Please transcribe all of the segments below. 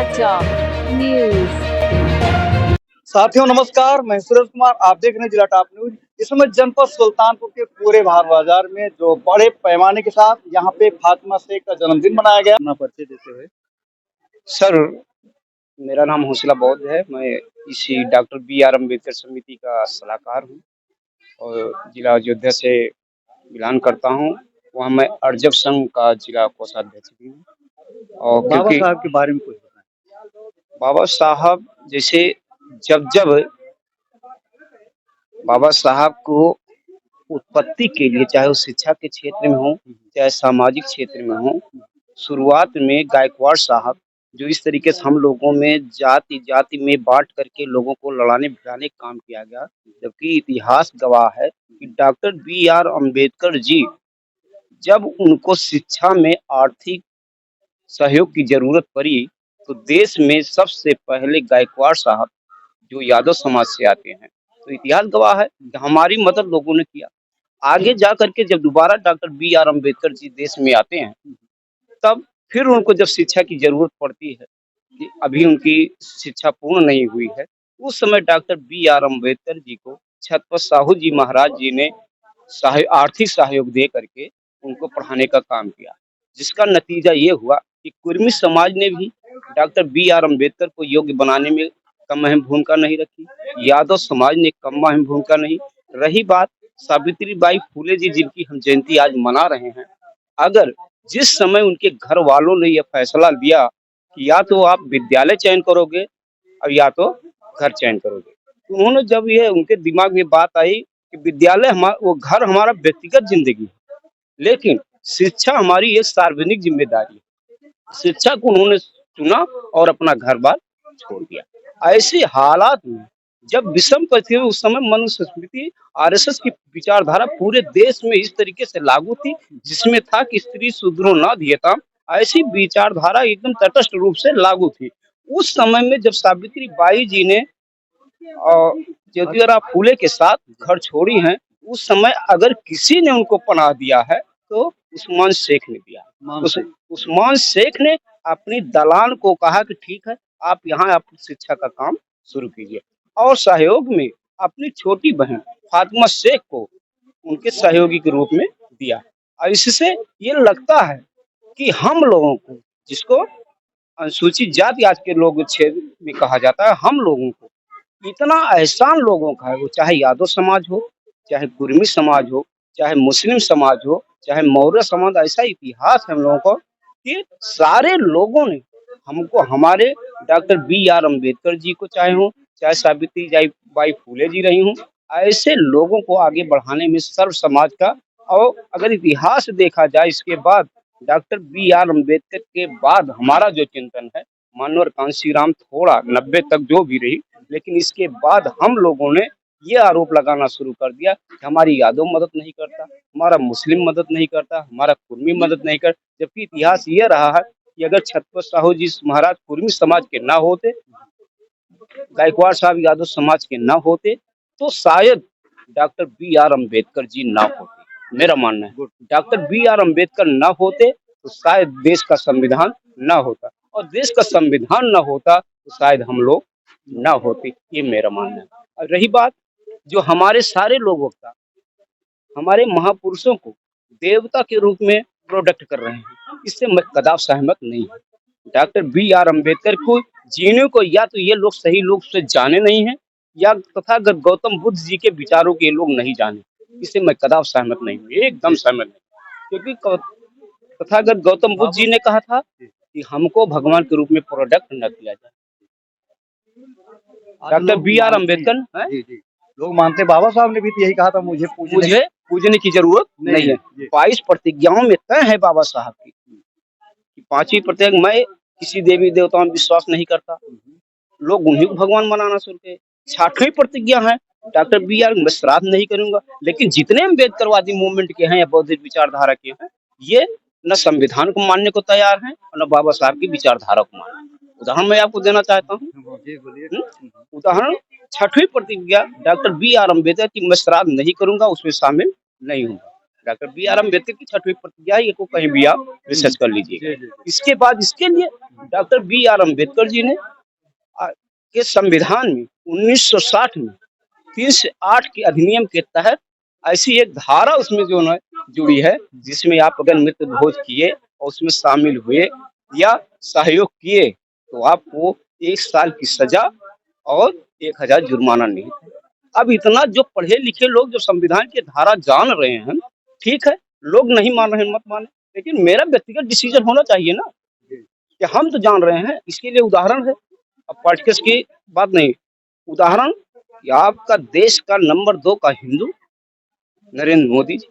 समाचार न्यूज। साथियों नमस्कार, मैं सूरज कुमार। आप देख रहे हैं जिला टॉप न्यूज। इस समय जनपद सुल्तानपुर के पूरे बाहर बाजार में जो बड़े पैमाने के साथ यहाँ पे फातिमा शेख का जन्मदिन मनाया गया। अपना परिचय देते हुए। सर, मेरा नाम हौसला बौद्ध है। मैं इसी डॉक्टर बी.आर. अम्बेडकर समिति का सलाहकार हूँ और जिला अयोध्या से बिलोंग करता हूँ। वहाँ मैं अर्जक संघ का जिला कोषाध्यक्ष भी हूँ। और बाबा क्योंकि साहब के बारे में कुछ बताएं। बाबा साहब जैसे जब जब बाबा साहब को उत्पत्ति के लिए, चाहे वो शिक्षा के क्षेत्र में हो, चाहे सामाजिक क्षेत्र में हो, शुरुआत में गायकवाड़ साहब जो इस तरीके से हम लोगों में जाति जाति में बांट करके लोगों को लड़ाने भिड़ाने का काम किया गया, जबकि इतिहास गवाह है कि डॉक्टर बी.आर. अम्बेडकर जी जब उनको शिक्षा में आर्थिक सहयोग की जरूरत पड़ी तो देश में सबसे पहले गायकवाड़ साहब जो यादव समाज से आते हैं, तो इतिहास गवाह है कि हमारी मदद लोगों ने किया। आगे जा करके जब दोबारा डॉक्टर बी.आर. अम्बेडकर जी देश में आते हैं, तब फिर उनको जब शिक्षा की जरूरत पड़ती है कि अभी उनकी शिक्षा पूर्ण नहीं हुई है, उस समय डॉक्टर बी.आर. अम्बेडकर जी को छत्रपति साहू जी महाराज जी ने आर्थिक सहयोग दे करके उनको पढ़ाने का काम किया, जिसका नतीजा ये हुआ कि कुर्मी समाज ने भी डॉक्टर बी.आर. अम्बेडकर को योग्य बनाने में कम अहम भूमिका नहीं रखी। यादव समाज ने कम अहम भूमिका नहीं। रही बात सावित्रीबाई फुले जी, जिनकी हम जयंती आज मना रहे हैं, अगर जिस समय उनके घर वालों ने यह फैसला लिया कि या तो आप विद्यालय चयन करोगे और या तो घर चयन करोगे, तो उन्होंने जब ये उनके दिमाग में बात आई कि विद्यालय वो घर हमारा व्यक्तिगत जिंदगी है, लेकिन शिक्षा हमारी एक सार्वजनिक जिम्मेदारी है। शिक्षा को उन्होंने चुना और अपना घर बार छोड़ दिया। ऐसे हालात में जब विषम परिस्थिति, उस समय मनुस्मृति आरएसएस की विचारधारा पूरे देश में इस तरीके से लागू थी, जिसमें था कि स्त्री शूद्रो न धियताम, ऐसी विचारधारा एकदम तटस्थ रूप से लागू थी। उस समय में जब सावित्री बाई जी ने ज्योतिराव फूले के साथ घर छोड़ी हैं, उस समय अगर किसी ने उनको पनाह दिया है तो उस्मान शेख ने दिया। उस्मान शेख ने अपनी दलाल को कहा कि ठीक है, आप यहाँ आप शिक्षा का काम शुरू कीजिए, और सहयोग में अपनी छोटी बहन फातिमा शेख को उनके सहयोगी के रूप में दिया। और इससे ये लगता है कि हम लोगों को, जिसको अनुसूचित जाति आज के लोग क्षेत्र में कहा जाता है, हम लोगों को इतना एहसान लोगों का है, वो चाहे यादव समाज हो, चाहे कुर्मी समाज हो, चाहे मुस्लिम समाज हो, चाहे मौर्य समाज, ऐसा इतिहास है हम लोगों को कि सारे लोगों ने हमको, हमारे डॉक्टर बी.आर. अम्बेडकर जी को चाहे हो, चाहे सावित्री बाई फूले जी रही हूँ, ऐसे लोगों को आगे बढ़ाने में सर्व समाज का, और अगर इतिहास देखा जाए इसके बाद डॉक्टर बी.आर. अम्बेडकर के बाद हमारा जो चिंतन है, मानवर कांशीराम थोड़ा 90 तक जो भी रही, लेकिन इसके बाद हम लोगों ने ये आरोप लगाना शुरू कर दिया कि हमारी यादव मदद नहीं करता, हमारा मुस्लिम मदद नहीं करता, हमारा कुर्मी मदद नहीं करता, जबकि इतिहास ये रहा है कि अगर छत्रपति साहू जी महाराज कुर्मी समाज के ना होते, गायकवाड़ साहब यादव समाज के ना होते, तो शायद डॉक्टर बी.आर. अम्बेडकर जी ना होते। मेरा मानना है डॉक्टर बी.आर. अम्बेडकर ना होते तो शायद देश का संविधान ना होता, और देश का संविधान ना होता तो शायद हम लोग ना होते। ये मेरा मानना है। और रही बात जो हमारे सारे लोगों का, हमारे महापुरुषों को देवता के रूप में प्रोडक्ट कर रहे हैं, इससे मैं कदाप सहमत नहीं हूँ। Doctor B R. अम्बेडकर को जीने को या तो ये लोग सही लोग से जाने नहीं हैं, या तथागत गौतम बुद्ध जी के विचारों के लोग नहीं जाने, इससे मैं कदाप सहमत नहीं हूँ, एकदम सहमत नहीं। क्योंकि तथागत गौतम बुद्ध जी ने कहा था कि हमको भगवान के रूप में प्रोडक्ट न किया जाए। Doctor B R. अम्बेडकर लोग मानते, बाबा साहब ने भी तो यही कहा था, मुझे पूजने की जरूरत नहीं है। 22 प्रतिज्ञाओं में तय है बाबा साहब की कि 5वीं प्रतिज्ञा, मैं किसी देवी देवताओं में विश्वास नहीं करता, लोग उन्हीं को भगवान बनाना शुरू किए। 60वीं प्रतिज्ञा है डॉक्टर बी.आर. मैं श्राद्ध नहीं करूंगा। लेकिन जितने अम्बेडकरवादी मूवमेंट के हैं या बौद्धिक विचारधारा के हैं, ये न संविधान को मानने को तैयार हैं और न बाबा साहब की विचारधारा को मानने। उदाहरण मैं आपको देना चाहता हूँ। उदाहरण 6वीं प्रतिज्ञा डॉक्टर बी.आर. अम्बेडकर की, मैं श्राद्ध नहीं करूंगा, उसमें शामिल नहीं हूँ। डॉक्टर बी आर अम्बेडकर की 6वीं प्रतिज्ञा को कहीं भी आप रिसर्च कर लीजिए। इसके बाद इसके लिए doctor B are Ambedkar ji ने के संविधान में 1960 में 3 से 8 के अधिनियम के तहत ऐसी एक धारा उसमें जो है जुड़ी है, जिसमें आप अगर मृत्यु भोज किए और उसमें शामिल हुए या सहयोग किए तो आपको 1 साल की सजा और 1000 जुर्माना नहीं। अब इतना जो पढ़े लिखे लोग जो संविधान की धारा जान रहे हैं, ठीक है, लोग नहीं मान रहे हैं, मत माने, लेकिन मेरा व्यक्तिगत डिसीजन होना चाहिए ना कि हम तो जान रहे हैं। इसके लिए उदाहरण है, अब पॉलिटिक्स की बात नहीं, उदाहरण कि आपका देश का नंबर 2 का हिंदू नरेंद्र मोदी जी,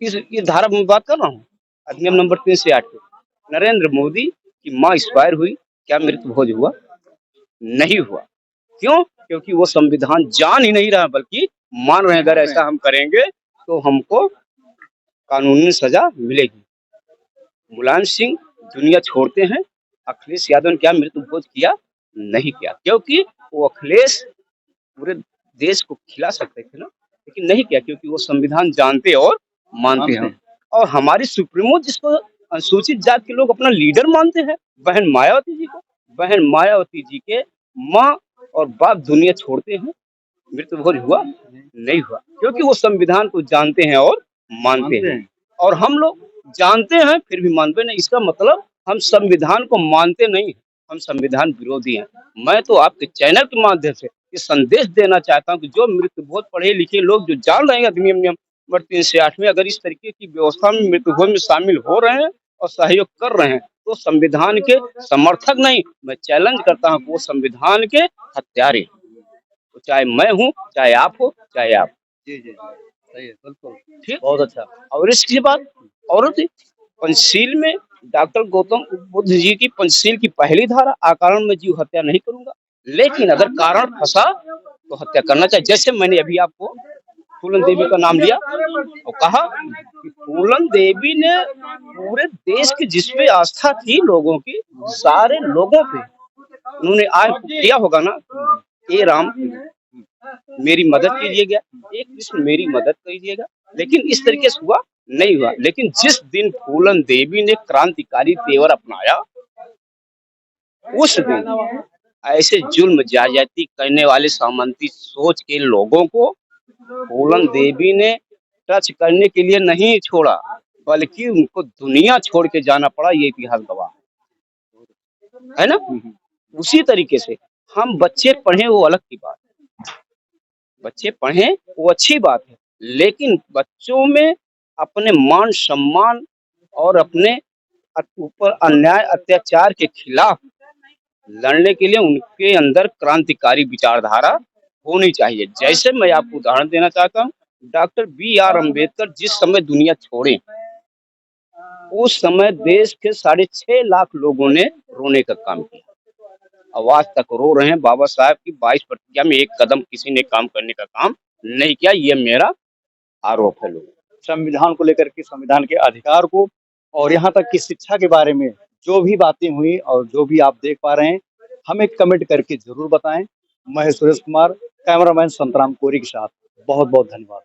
इस धारा में बात कर रहा हूँ, अधिनियम नंबर 3 से 8 नरेंद्र मोदी की माँ एक्सपायर हुई, क्या मृत्यु भोज हुआ? नहीं हुआ। क्यों? क्योंकि वो संविधान जान ही नहीं रहा, बल्कि मान रहे हैं अगर ऐसा हम करेंगे तो हमको कानूनी सजा मिलेगी। मुलायम सिंह दुनिया छोड़ते हैं, अखिलेश यादव ने क्या मृत्यु भोज किया? नहीं किया, क्योंकि वो अखिलेश पूरे देश को खिला सकते थे ना, लेकिन नहीं किया, क्योंकि वो संविधान जानते और मानते हैं। और हमारी सुप्रीमो जिसको अनुसूचित जाति के लोग अपना लीडर मानते हैं, बहन मायावती जी को, बहन मायावती जी के माँ और बाप दुनिया छोड़ते हैं, मृत्यु भोज हुआ? नहीं हुआ, क्योंकि वो संविधान को जानते हैं और मानते हैं। और हम लोग जानते हैं फिर भी मानते नहीं, इसका मतलब हम संविधान को मानते नहीं, हम संविधान विरोधी हैं। मैं तो आपके चैनल के माध्यम से ये संदेश देना चाहता हूँ कि जो मृत्यु भोज पढ़े लिखे लोग जो जान रहे हैं अधिनियम नंबर 3 से 8 में, अगर इस तरीके की व्यवस्था में मृत्यु भोज में शामिल हो रहे हैं और सहयोग कर रहे हैं, तो संविधान के समर्थक नहीं, मैं चैलेंज करता हूँ कि वो संविधान के हत्यारे, तो चाहे मैं हूँ, चाहे आप हो, चाहे आप। जी जी सही है, बिल्कुल ठीक, बहुत अच्छा। और इसके बाद औरत पंचशील में डॉक्टर गौतम बुद्ध जी की पंचशील की पहली धारा, अकारण में जीव हत्या नहीं करूंगा, लेकिन अगर कारण फंसा तो हत्या करना चाहिए। जैसे मैंने अभी आपको फूलन देवी का नाम लिया और कहा कि फूलन देवी ने पूरे देश की जिस पे आस्था थी लोगों की, सारे लोगों पे उन्होंने आज किया होगा ना, ए राम मेरी मदद कीजिएगा, एक कृष्ण मेरी मदद कीजिएगा, लेकिन इस तरीके से हुआ नहीं हुआ। लेकिन जिस दिन फूलन देवी ने क्रांतिकारी तेवर अपनाया, उस दिन ऐसे जुल्म ज्यादती करने वाले सामंती सोच के लोगों को फूलन देवी ने टच करने के लिए नहीं छोड़ा, बल्कि उनको दुनिया छोड़ के जाना पड़ा, ये इतिहास गवाह है ना। उसी तरीके से हम बच्चे पढ़े वो अलग की बात, बच्चे पढ़े वो अच्छी बात है, लेकिन बच्चों में अपने मान सम्मान और अपने ऊपर अन्याय अत्याचार के खिलाफ लड़ने के लिए उनके अंदर क्रांतिकारी विचारधारा होनी चाहिए। जैसे मैं आपको उदाहरण देना चाहता हूँ, डॉक्टर बी आर अम्बेडकर जिस समय दुनिया छोड़े, उस समय देश के 6.5 लाख लोगों ने रोने का काम किया, आवाज तक रो रहे हैं। बाबा साहब की 22 प्रतिज्ञा में एक कदम किसी ने काम करने का काम नहीं किया, ये मेरा आरोप है। लोग संविधान को लेकर के, संविधान के अधिकार को और यहाँ तक की शिक्षा के बारे में जो भी बातें हुई और जो भी आप देख पा रहे हैं, हमें कमेंट करके जरूर बताएं। मैं सुरेश कुमार, कैमरामैन संतराम कोरी के साथ, बहुत बहुत धन्यवाद।